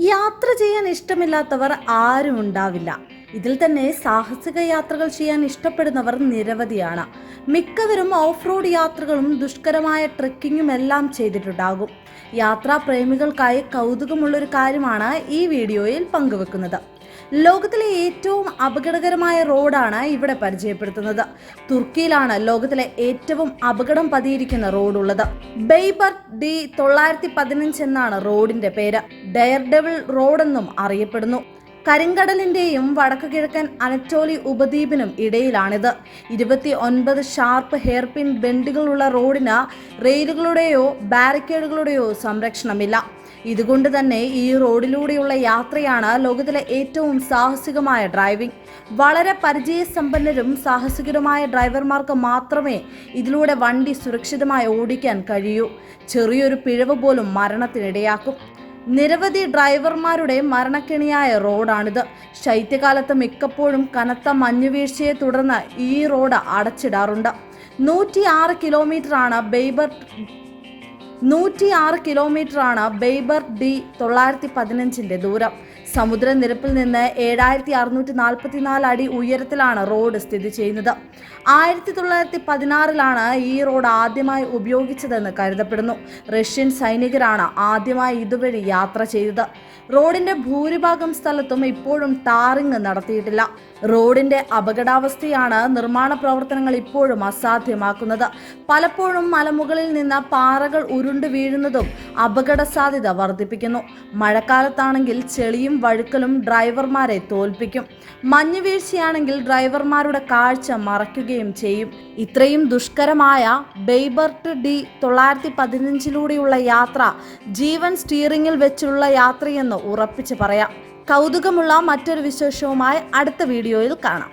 യാത്ര ചെയ്യാൻ ഇഷ്ടമില്ലാത്തവർ ആരും ഉണ്ടാവില്ല. ഇതിൽ തന്നെ സാഹസിക യാത്രകൾ ചെയ്യാൻ ഇഷ്ടപ്പെടുന്നവർ നിരവധിയാണ്. മിക്കവരും ഓഫ് റോഡ് യാത്രകളും ദുഷ്കരമായ ട്രെക്കിങ്ങും എല്ലാം ചെയ്തിട്ടുണ്ടാകും. യാത്രാ പ്രേമികൾക്കായി കൗതുകമുള്ളൊരു കാര്യമാണ് ഈ വീഡിയോയിൽ പങ്കുവെക്കുന്നത്. ലോകത്തിലെ ഏറ്റവും അപകടകരമായ റോഡാണ് ഇവിടെ പരിചയപ്പെടുത്തുന്നത്. തുർക്കിയിലാണ് ലോകത്തിലെ ഏറ്റവും അപകടം പതിയിരിക്കുന്ന റോഡുള്ളത്. ബെയ്ബർട്ട് ഡി 915 എന്നാണ് റോഡിന്റെ പേര്. ഡെയർ ഡെവിൾ റോഡെന്നും അറിയപ്പെടുന്നു. കരിങ്കടലിന്റെയും വടക്കു കിഴക്കൻ അനറ്റോലി ഉപദ്വീപിനും ഇടയിലാണിത്. 29 ഷാർപ്പ് ഹെയർപിൻ ബെൻഡുകളുള്ള റോഡിന് റെയിലുകളുടെയോ ബാരിക്കേഡുകളുടെയോ സംരക്ഷണമില്ല. ഇതുകൊണ്ട് തന്നെ ഈ റോഡിലൂടെയുള്ള യാത്രയാണ് ലോകത്തിലെ ഏറ്റവും സാഹസികമായ ഡ്രൈവിംഗ്. വളരെ പരിചയസമ്പന്നരും സാഹസികരുമായ ഡ്രൈവർമാർക്ക് മാത്രമേ ഇതിലൂടെ വണ്ടി സുരക്ഷിതമായി ഓടിക്കാൻ കഴിയൂ. ചെറിയൊരു പിഴവ് പോലും മരണത്തിനിടയാക്കും. നിരവധി ഡ്രൈവർമാരുടെ മരണക്കെണിയായ റോഡാണിത്. ശൈത്യകാലത്ത് മിക്കപ്പോഴും കനത്ത മഞ്ഞുവീഴ്ചയെ തുടർന്ന് ഈ റോഡ് അടച്ചിടാറുണ്ട്. 106 കിലോമീറ്ററാണ് ബെയ്ബർട്ട് ഡി 915 ദൂരം. സമുദ്രനിരപ്പിൽ നിന്ന് 7644 അടി ഉയരത്തിലാണ് റോഡ് സ്ഥിതി ചെയ്യുന്നത്. 1916 ഈ റോഡ് ആദ്യമായി ഉപയോഗിച്ചതെന്ന് കരുതപ്പെടുന്നു. റഷ്യൻ സൈനികരാണ് ആദ്യമായി ഇതുവഴി യാത്ര ചെയ്തത്. റോഡിന്റെ ഭൂരിഭാഗം സ്ഥലത്തും ഇപ്പോഴും ടാറിംഗ് നടത്തിയിട്ടില്ല. റോഡിന്റെ അപകടാവസ്ഥയാണ് നിർമ്മാണ പ്രവർത്തനങ്ങൾ ഇപ്പോഴും അസാധ്യമാക്കുന്നത്. പലപ്പോഴും മലമുകളിൽ നിന്ന് പാറകൾ ഉരുണ്ടു വീഴുന്നതും അപകട സാധ്യത വർദ്ധിപ്പിക്കുന്നു. മഴക്കാലത്താണെങ്കിൽ ചെളിയും വഴുക്കലും ഡ്രൈവർമാരെ തോൽപ്പിക്കും. മഞ്ഞുവീഴ്ചയാണെങ്കിൽ ഡ്രൈവർമാരുടെ കാഴ്ച മറയ്ക്കുകയും ചെയ്യും. ഇത്രയും ദുഷ്കരമായ ബെയ്ബർട്ട് ഡി 915 യാത്ര ജീവൻ സ്റ്റിയറിംഗിൽ വെച്ചുള്ള യാത്രയെന്ന് ഉറപ്പിച്ച് പറയാം. കൗതുകമുള്ള മറ്റൊരു വിശേഷവുമായി അടുത്ത വീഡിയോയിൽ കാണാം.